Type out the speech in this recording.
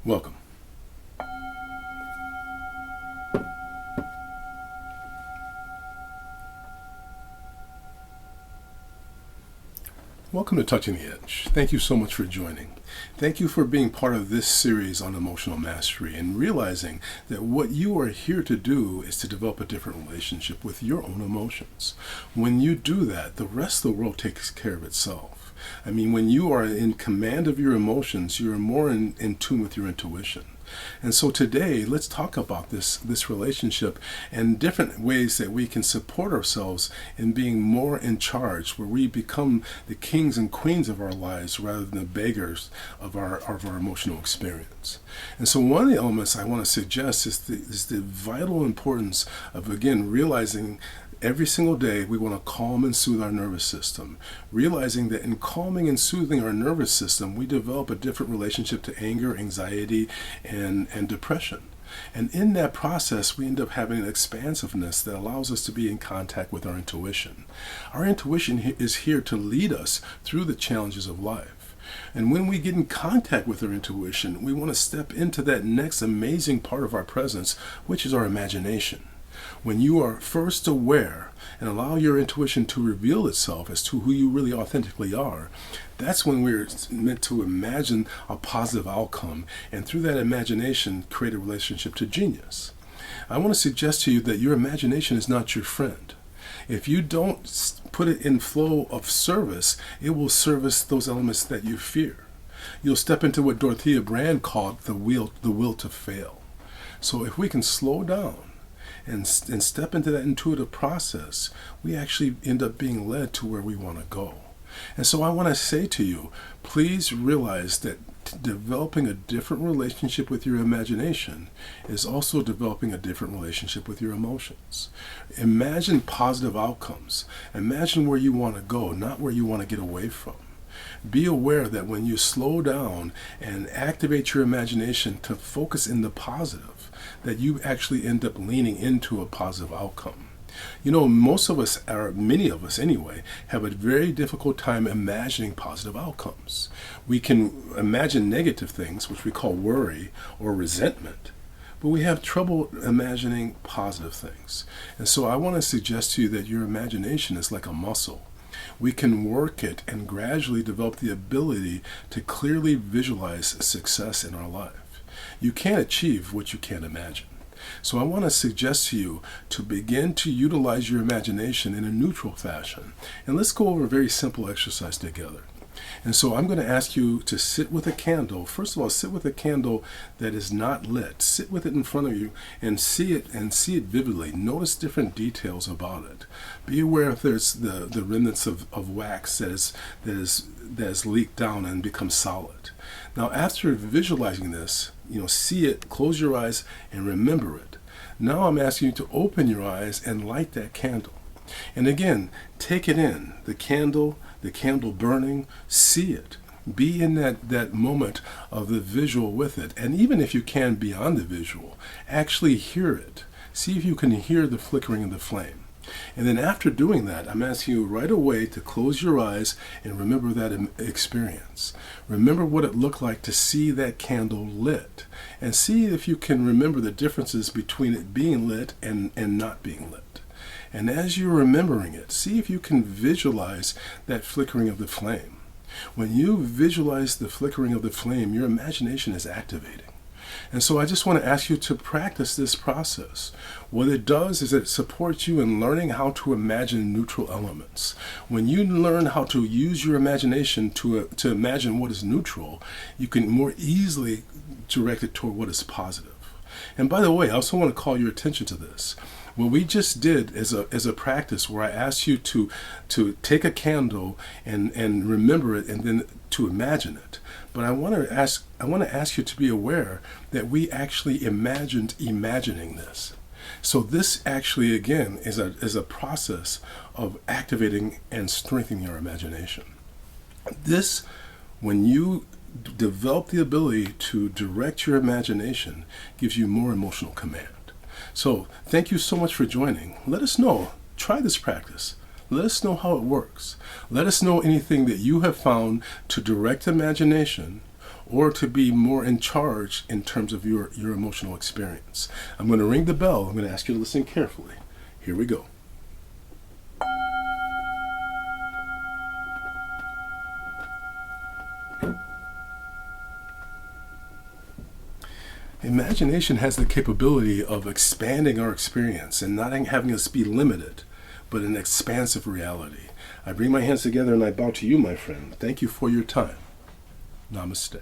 Welcome. Welcome to Touching the Edge. Thank you so much for joining. Thank you for being part of this series on emotional mastery and realizing that what you are here to do is to develop a different relationship with your own emotions. When you do that, the rest of the world takes care of itself. I mean, when you are in command of your emotions, you are more in tune with your intuition. And so today, let's talk about this relationship and different ways that we can support ourselves in being more in charge, where we become the kings and queens of our lives rather than the beggars of our emotional experience. And so one of the elements I want to suggest is the vital importance of, again, realizing every single day we want to calm and soothe our nervous system, realizing that in calming and soothing our nervous system, we develop a different relationship to anger, anxiety, and depression. And in that process, we end up having an expansiveness that allows us to be in contact with our intuition. Our intuition is here to lead us through the challenges of life. And when we get in contact with our intuition, we want to step into that next amazing part of our presence, which is our imagination. When you are first aware and allow your intuition to reveal itself as to who you really authentically are, that's when we're meant to imagine a positive outcome, and through that imagination, create a relationship to genius. I want to suggest to you that your imagination is not your friend. If you don't put it in flow of service, it will service those elements that you fear. You'll step into what Dorothea Brand called the will to fail. So if we can slow down and step into that intuitive process, we actually end up being led to where we want to go. And so I want to say to you, please realize that developing a different relationship with your imagination is also developing a different relationship with your emotions. Imagine positive outcomes. Imagine where you want to go, not where you want to get away from. Be aware that when you slow down and activate your imagination to focus in the positive, that you actually end up leaning into a positive outcome. You know, most of us, or many of us anyway, have a very difficult time imagining positive outcomes. We can imagine negative things, which we call worry or resentment, but we have trouble imagining positive things. And so I want to suggest to you that your imagination is like a muscle. We can work it and gradually develop the ability to clearly visualize success in our life. You can't achieve what you can't imagine. So I want to suggest to you to begin to utilize your imagination in a neutral fashion. And let's go over a very simple exercise together. And so I'm going to ask you to sit with a candle. First of all, sit with a candle that is not lit. Sit with it in front of you and see it vividly. Notice different details about it. Be aware if there's the remnants of wax that is leaked down and becomes solid. Now, after visualizing this, see it, close your eyes, and remember it. Now I'm asking you to open your eyes and light that candle. And again, take it in, the candle burning, see it. Be in that moment of the visual with it. And even if you can, beyond the visual, actually hear it. See if you can hear the flickering of the flame. And then after doing that, I'm asking you right away to close your eyes and remember that experience. Remember what it looked like to see that candle lit. And see if you can remember the differences between it being lit and not being lit. And as you're remembering it, see if you can visualize that flickering of the flame. When you visualize the flickering of the flame, your imagination is activating. And so I just want to ask you to practice this process. What it does is it supports you in learning how to imagine neutral elements. When you learn how to use your imagination to imagine what is neutral, you can more easily direct it toward what is positive. And by the way, I also want to call your attention to this. What we just did is a practice where I asked you to take a candle and remember it and then to imagine it. But I want to ask you to be aware that we actually imagined imagining this. So this actually, again, is a process of activating and strengthening our imagination. This, when you develop the ability to direct your imagination, gives you more emotional command. So thank you so much for joining. Let us know. Try this practice. Let us know how it works. Let us know anything that you have found to direct imagination or to be more in charge in terms of your emotional experience. I'm going to ring the bell. I'm going to ask you to listen carefully. Here we go. Imagination has the capability of expanding our experience and not having us be limited, but an expansive reality. I bring my hands together and I bow to you, my friend. Thank you for your time. Namaste.